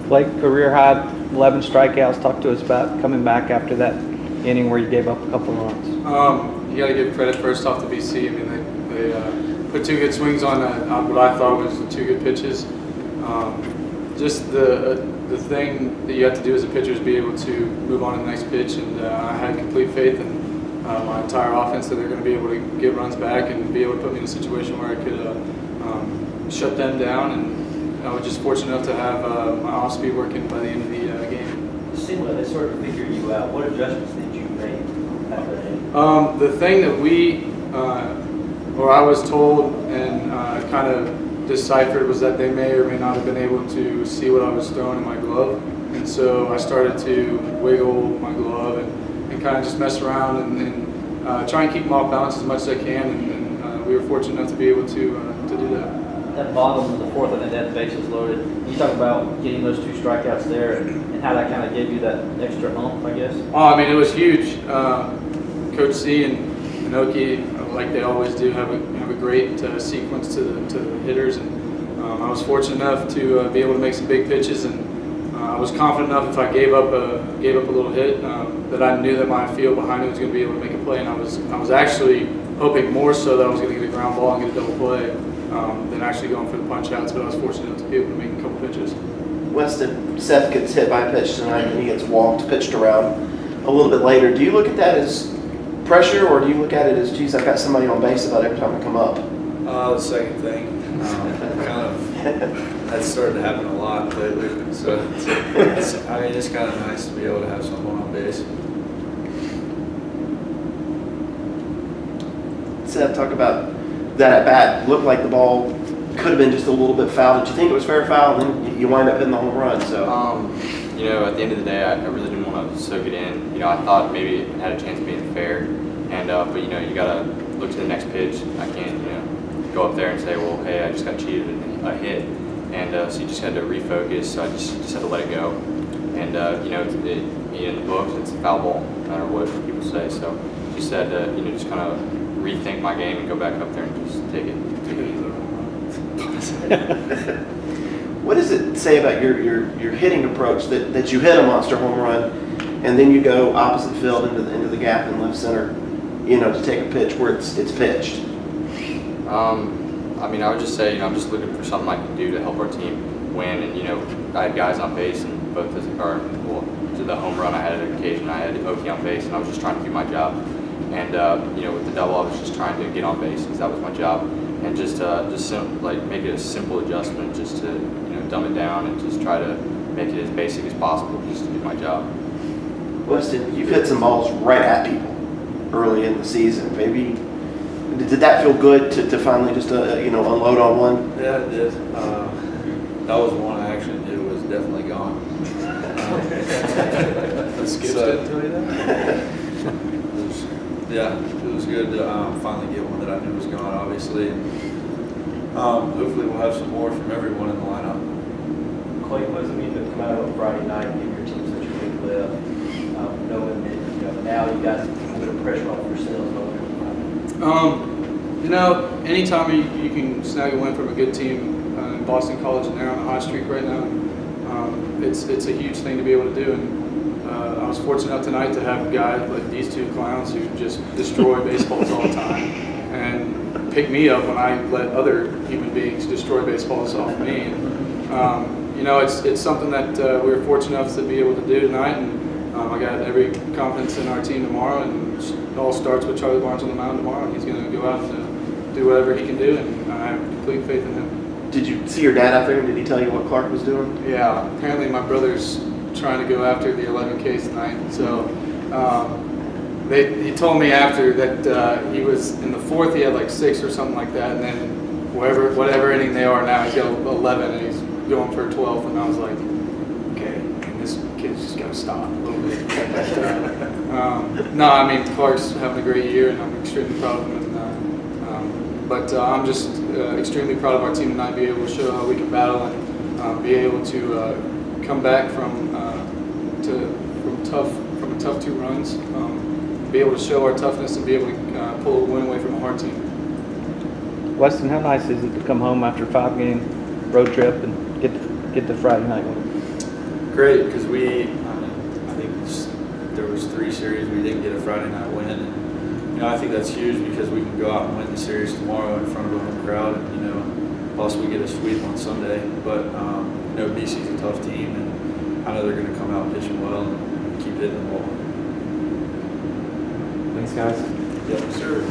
Clate, career high, 11 strikeouts. Talk to us about coming back after that inning where you gave up a couple runs. You got to give credit first off to BC. I mean, they put 2 good swings on what I thought was 2 good pitches. Just the thing that you have to do as a pitcher is be able to move on to the next pitch, and I had complete faith in my entire offense that they're going to be able to get runs back and be able to put me in a situation where I could shut them down. And I was just fortunate enough to have my off speed working by the end of the game. It seemed like they sort of figured you out. What adjustments did you make after that? The thing that or I was told and kind of deciphered was that they may or may not have been able to see what I was throwing in my glove, and so I started to wiggle my glove and kind of just mess around and try and keep them off balance as much as I can, and we were fortunate enough to be able to do that. That bottom of the 4th, I think that bases loaded. You talk about getting those 2 strikeouts there and how that kind of gave you that extra hump, I guess. Oh, I mean, it was huge. Coach C and Oki, like they always do, have a great sequence to the hitters, and I was fortunate enough to be able to make some big pitches, and I was confident enough if I gave up a little hit that I knew that my field behind me was going to be able to make a play, and I was actually hoping more so that I was going to get a ground ball and get a double play than actually going for the punch outs, but I was fortunate enough to be able to make a couple pitches. Weston, Seth gets hit by a pitch tonight and he gets walked, pitched around a little bit later. Do you look at that as pressure, or do you look at it as, geez, I've got somebody on base about every time I come up? The second thing. That's started to happen a lot lately. So it's kind of nice to be able to have someone on base. Seth, talk about that at bat. Looked like the ball could have been just a little bit foul. Did you think it was fair foul, and then you wind up hitting the home run? So, you know, at the end of the day, I really didn't want to soak it in. You know, I thought maybe it had a chance of being fair, and but you know, you gotta look to the next pitch. I can't, you know, go up there and say, well, hey, I just got cheated a hit, and so you just had to refocus. So I just had to let it go, and you know, in the books, it's a foul ball, no matter what people say. So just had to, you know, just kind of rethink my game and go back up there and just take it easy. What does it say about your hitting approach that you hit a monster home run and then you go opposite field into the gap in left center, you know, to take a pitch where it's pitched? I mean, I would just say, you know, I'm just looking for something I can do to help our team win. And you know, I had guys on base, and both to the home run, I had an occasion I had Oki on base, and I was just trying to do my job. And you know, with the double, I was just trying to get on base because that was my job, and just like make it a simple adjustment, just to, you know, dumb it down and just try to make it as basic as possible, just to do my job. Weston, you've hit some balls right at people early in the season. Maybe did that feel good to finally just you know, unload on one? Yeah, it did. That was one I actually knew was definitely gone. Skips didn't tell you that? Yeah, it was good to finally get one that I knew was gone, obviously. Hopefully we'll have some more from everyone in the lineup. Clate, what does it mean to come out on Friday night and give your team such a big lift, knowing that, you know, now you got a bit of pressure off yourselves? You know, anytime you can snag a win from a good team in Boston College, and they're on a hot streak right now, it's a huge thing to be able to do. And I was fortunate enough tonight to have guys like these 2 clowns who just destroy baseballs all the time and pick me up when I let other human beings destroy baseballs off me. And, you know, it's something that we were fortunate enough to be able to do tonight, and I got every confidence in our team tomorrow, and it all starts with Charlie Barnes on the mound tomorrow. He's going to go out and do whatever he can do, and I have complete faith in him. Did you see your dad out there, and did he tell you what Clark was doing? Yeah, apparently my brother's trying to go after the 11Ks tonight. So he told me after that he was in the 4th, he had like 6 or something like that, and then whatever inning they are now, he's got 11 and he's going for a 12th, and I was like, okay, this kid's just got to stop a little bit. No, I mean, Clark's having a great year, and I'm extremely proud of him. But I'm just extremely proud of our team tonight, be able to show how we can battle and be able to come back from tough 2 runs, be able to show our toughness and be able to pull a win away from a hard team. Weston, how nice is it to come home after a 5-game road trip and get the Friday night win? great because I think there was 3 series we didn't get a Friday night win. And, I think that's huge because we can go out and win the series tomorrow in front of a home crowd. And, plus we get a sweep on Sunday. But, BC's a tough team, and I know they're going to come out pitching well and keep hitting the ball. Thanks, guys. Yep, sir.